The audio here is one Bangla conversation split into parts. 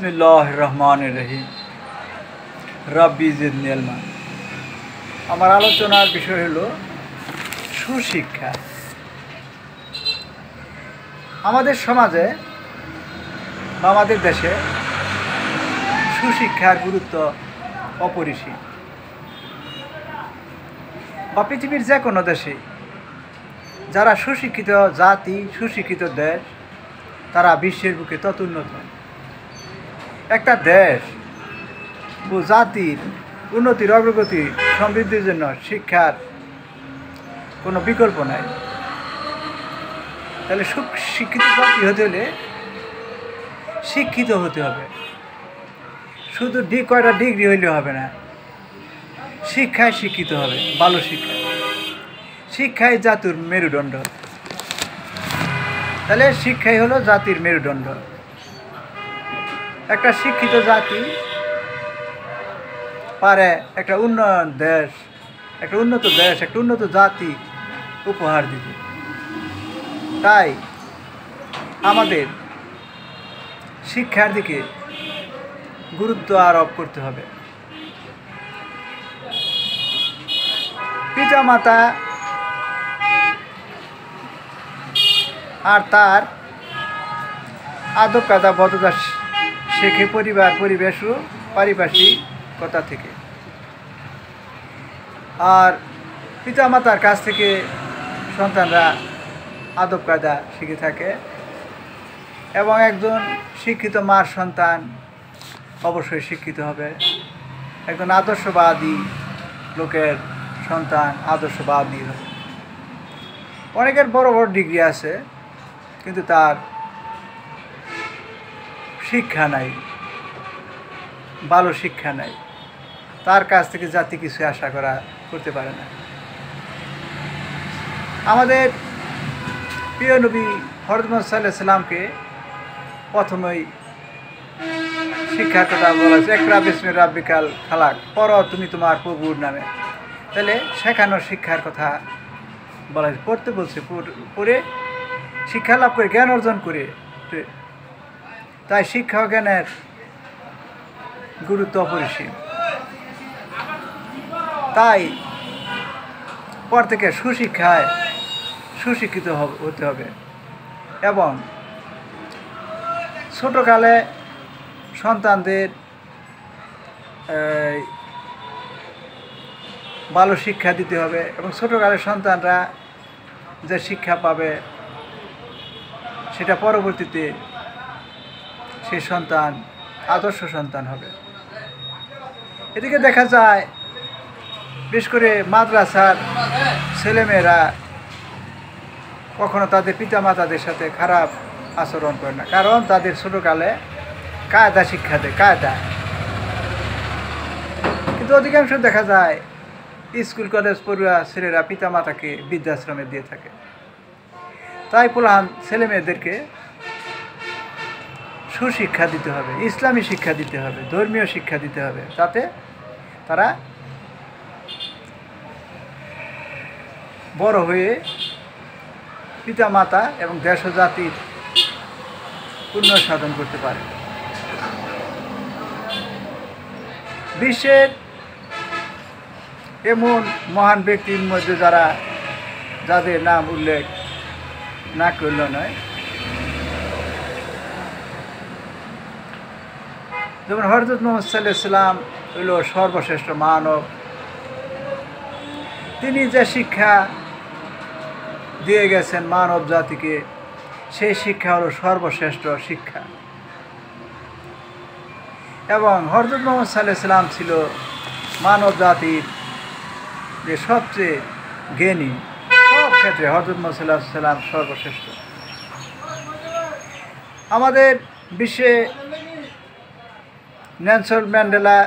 বিসমিল্লাহির রহমানির রহিম। রাব্বি জিদনি ইলমা। আমার আলোচনার বিষয় হলো সুশিক্ষা। আমাদের সমাজে বা আমাদের দেশে সুশিক্ষার গুরুত্ব অপরিসীম। বা পৃথিবীর যে কোনো দেশে যারা সুশিক্ষিত জাতি, সুশিক্ষিত দেশ, তারা বিশ্বের বুকে তত উন্নত। একটা দেশ ও জাতির উন্নতির, অগ্রগতি, সমৃদ্ধির জন্য শিক্ষার কোনো বিকল্প নাই। তাহলে শিক্ষিত জাতি হতে হলে শিক্ষিত হতে হবে। শুধু কয়টা ডিগ্রি হইলে হবে না, শিক্ষায় শিক্ষিত হবে, ভালো শিক্ষা। শিক্ষাই জাতির মেরুদণ্ড। তাহলে শিক্ষাই হলো জাতির মেরুদণ্ড। একটা শিক্ষিত জাতি পারে একটা উন্নত দেশ, একটা উন্নত জাতি উপহার দিতে। তাই আমাদের শিক্ষার দিকে গুরুত্ব আরোপ করতে হবে। পিতামাতা আর তার আদব কায়দা বদ্ধতা শেখে পরিবার, পরিবেশ ও পারিপার্শ্বিকতা থেকে। আর পিতামাতার কাছ থেকে সন্তানরা আদব কায়দা শিখে থাকে। এবং একজন শিক্ষিত মার সন্তান অবশ্যই শিক্ষিত হবে। একজন আদর্শবাদী লোকের সন্তান আদর্শবাদী হবে। অনেকের বড় বড় ডিগ্রি আছে, কিন্তু তার শিক্ষা নাই, ভালো শিক্ষা নাই। তার কাছ থেকে জাতি কিছু আশা করতে পারে না। আমাদের প্রিয় নবী হযরত মুহাম্মদ সাল্লাল্লাহু আলাইহি সাল্লামকে প্রথমেই শিক্ষার কথা বলা হয়েছে, ইকরা বিসমি রাব্বিকাল খালাক, পড়ো তুমি তোমার প্রভুর নামে। তাহলে শেখানোর শিক্ষার কথা বলা হয়েছে, পড়তে বলছে, পড়ে শিক্ষা লাভ করে জ্ঞান অর্জন করে। তাই শিক্ষা ও জ্ঞানের গুরুত্ব অপরিসীম। তাই পর থেকে সুশিক্ষায় সুশিক্ষিত হতে হবে। এবং ছোটোকালে সন্তানদের ভালো শিক্ষা দিতে হবে। এবং ছোটোকালে সন্তানরা যে শিক্ষা পাবে সেটা পরবর্তীতে সেই সন্তান আদর্শ সন্তান হবে। এদিকে দেখা যায় বিশেষ করে মাদ্রাসার ছেলেমেয়েরা কখনো তাদের পিতামাতাদের সাথে খারাপ আচরণ করে না, কারণ তাদের ছোটোকালে কায়দা শিক্ষা দেয়, কায়দা। কিন্তু অধিকাংশ দেখা যায় স্কুল কলেজ পড়ুয়া ছেলেরা পিতামাতাকে বৃদ্ধাশ্রমে দিয়ে থাকে। তাই প্রধান ছেলেমেয়েদেরকে সুশিক্ষা দিতে হবে, ইসলামী শিক্ষা দিতে হবে, ধর্মীয় শিক্ষা দিতে হবে, যাতে তারা বড় হয়ে পিতামাতা এবং দেশ ও জাতির উন্নয়ন সাধন করতে পারে। বিশ্বের এমন মহান ব্যক্তির মধ্যে যাদের নাম উল্লেখ না করলে নয়, যেমন হযরত মুহাম্মদ সাল্লাল্লাহু আলাইহি সাল্লাম হইল সর্বশ্রেষ্ঠ মানব। তিনি যে শিক্ষা দিয়ে গেছেন মানব জাতিকে, সেই শিক্ষা হলো সর্বশ্রেষ্ঠ শিক্ষা। এবং হযরত মুহাম্মদ সাল্লাল্লাহু আলাইহি সাল্লাম ছিল মানব জাতির যে সবচেয়ে জ্ঞানী। সব ক্ষেত্রে হযরত মুহাম্মদ সাল্লাল্লাহু আলাইহি সাল্লাম সর্বশ্রেষ্ঠ। আমাদের বিশ্বে নেলসন ম্যান্ডেলা,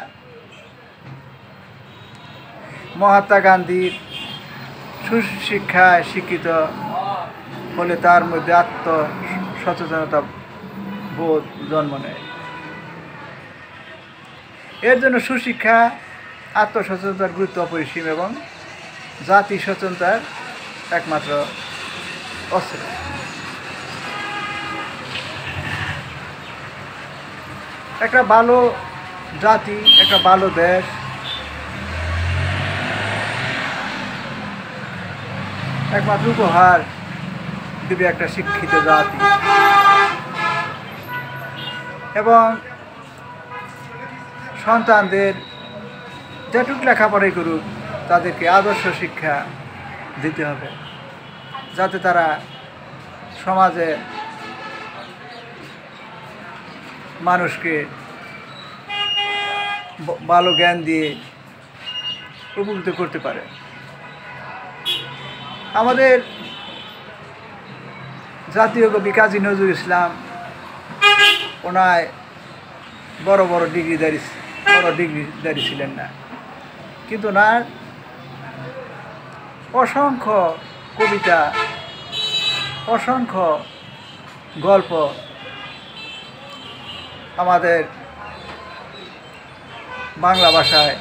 মহাত্মা গান্ধীর সুশিক্ষায় শিক্ষিত হলে তার মধ্যে আত্মসচেতনতা বোধ জন্ম নেয়। এর জন্য সুশিক্ষা, আত্মসচেতনতার গুরুত্ব অপরিসীম এবং জাতি সচেতনতার একমাত্র অস্ত্র। একটা ভালো জাতি, একটা ভালো দেশ একমাত্র উপহার দেবে একটা শিক্ষিত জাতি। এবং সন্তানদের যেটুক লেখাপড়াই করুক তাদেরকে আদর্শ শিক্ষা দিতে হবে, যাতে তারা সমাজে মানুষকে ভালো জ্ঞান দিয়ে উপকৃত করতে পারে। আমাদের জাতীয় কবি কাজী নজরুল ইসলাম ওনায় বড় ডিগ্রিধারী ছিলেন না, কিন্তু ওনার অসংখ্য কবিতা, অসংখ্য গল্প আমাদের বাংলা ভাষায়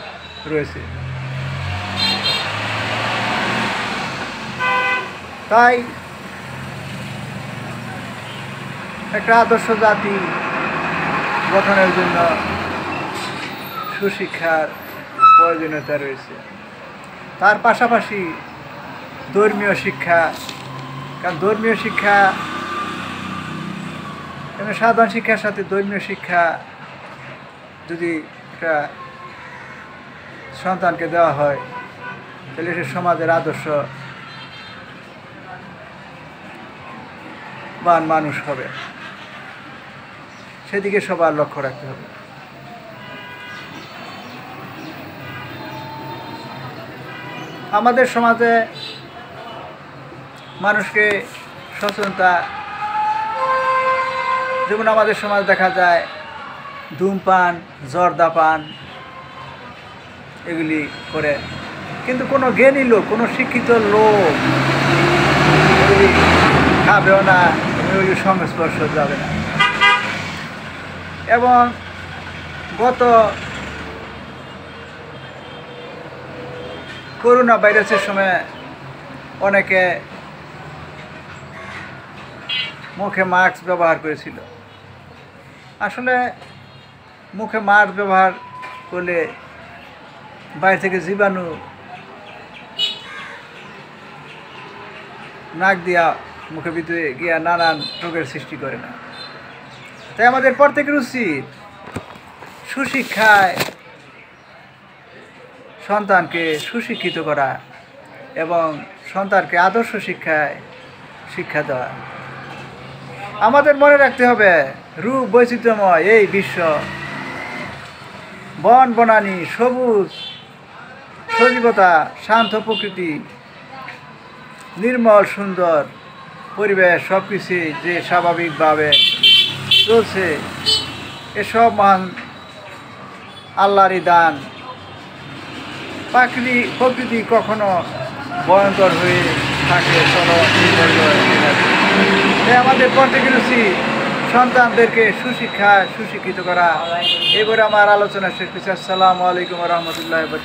রয়েছে। তাই একটা আদর্শ জাতি গঠনের জন্য সুশিক্ষার প্রয়োজনীয়তা রয়েছে। তার পাশাপাশি ধর্মীয় শিক্ষা, কারণ ধর্মীয় শিক্ষা এবং সাধারণ শিক্ষার সাথে ধর্মীয় শিক্ষা যদি একটা সন্তানকে দেওয়া হয় তাহলে সে সমাজের আদর্শ বান মানুষ হবে। সেদিকে সবার লক্ষ্য রাখতে হবে। আমাদের সমাজে মানুষকে সচেতনতা, যেমন আমাদের সমাজ দেখা যায় ধূমপান, জর্দাপান এগুলি করে, কিন্তু কোনো জ্ঞানী লোক, কোনো শিক্ষিত লোক ওই খাবেও না, ওই সংস্পর্শ যাবে না। এবং গত করোনা ভাইরাসের সময় অনেকে মুখে মাস্ক ব্যবহার করেছিল। আসলে মুখে মাস্ক ব্যবহার করলে বাইরে থেকে জীবাণু নাক দিয়া মুখের ভিতরে গিয়া নানান রোগের সৃষ্টি করে না। তাই আমাদের প্রত্যেকের উচিত সুশিক্ষায় সন্তানকে সুশিক্ষিত করা এবং সন্তানকে আদর্শ শিক্ষা দেওয়া। আমাদের মনে রাখতে হবে রূপ বৈচিত্র্যময় এই বিশ্ব, বন বনানী, সবুজ সজীবতা, শান্ত প্রকৃতি, নির্মল সুন্দর পরিবেশ, সব কিছুই যে স্বাভাবিকভাবে চলছে, এসব মহান আল্লাহরই দান। প্রকৃতি কখনো ভয়ঙ্কর হয়ে থাকে, তাই আমাদের প্রত্যেকের উচিত সন্তানদেরকে সুশিক্ষিত করা। এবারে আমার আলোচনা শেষ করছি। আসসালামু আলাইকুম রহমতুল্লাহ।